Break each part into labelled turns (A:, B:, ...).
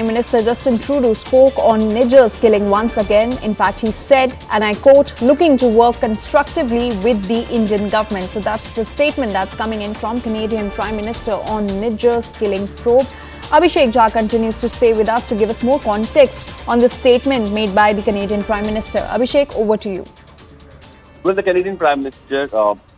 A: Prime Minister Justin Trudeau spoke on Nijjar's killing once again. In fact, he said, and I quote, looking to work constructively with the Indian government. So that's the statement that's coming in from Canadian Prime Minister on Nijjar's killing probe. Abhishek Jha continues to stay with us to give us more context on the statement made by the Canadian Prime Minister. Abhishek, over to you.
B: Well, the Canadian Prime Minister,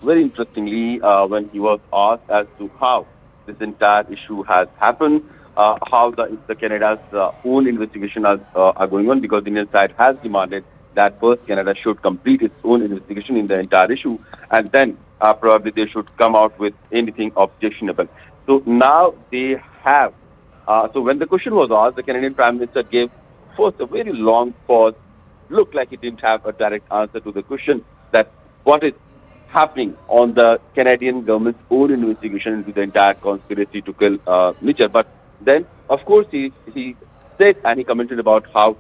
B: very interestingly, when he was asked as to how this entire issue has happened, how the Canada's own investigation are going on, because the Indian side has demanded that first Canada should complete its own investigation in the entire issue, and then probably they should come out with anything objectionable. So now they have. So when the question was asked, the Canadian Prime Minister gave first a very long pause, looked like he didn't have a direct answer to the question that what is happening on the Canadian government's own investigation into the entire conspiracy to kill Nijjar. But then, of course, he said and he commented about how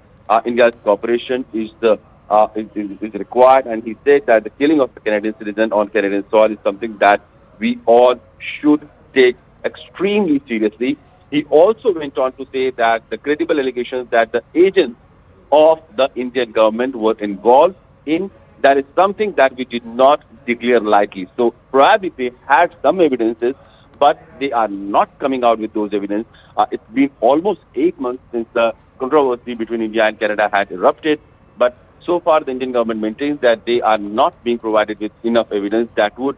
B: India's cooperation is required, and he said that the killing of a Canadian citizen on Canadian soil is something that we all should take extremely seriously. He also went on to say that the credible allegations that the agents of the Indian government were involved in, that is something that we did not declare lightly. So probably they had some evidences, but they are not coming out with those evidence. It's been almost 8 months since the controversy between India and Canada had erupted, but so far the Indian government maintains that they are not being provided with enough evidence that would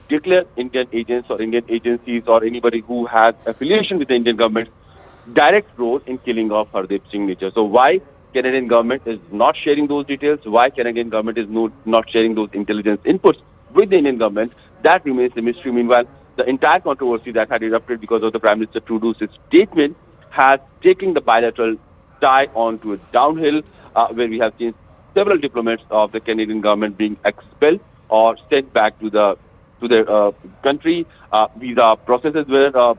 B: declare Indian agents or Indian agencies or anybody who has affiliation with the Indian government direct role in killing of Hardeep Singh Nijjar. So why Canadian government is not sharing those details, why Canadian government is not sharing those intelligence inputs with the Indian government, that remains a mystery. Meanwhile, the entire controversy that had erupted because of the Prime Minister Trudeau's statement has taken the bilateral tie onto a downhill, where we have seen several diplomats of the Canadian government being expelled or sent back to their country. Visa processes were,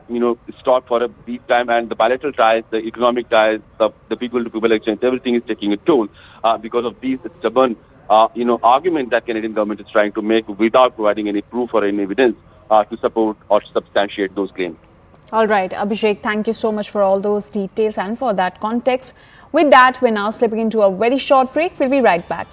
B: stopped for a brief time, and the bilateral ties, the economic ties, the people-to-people exchange, everything is taking a toll because of these stubborn, argument that Canadian government is trying to make without providing any proof or any evidence to support or substantiate those claims.
A: All right, Abhishek, thank you so much for all those details and for that context. With that, we're now slipping into a very short break. We'll be right back.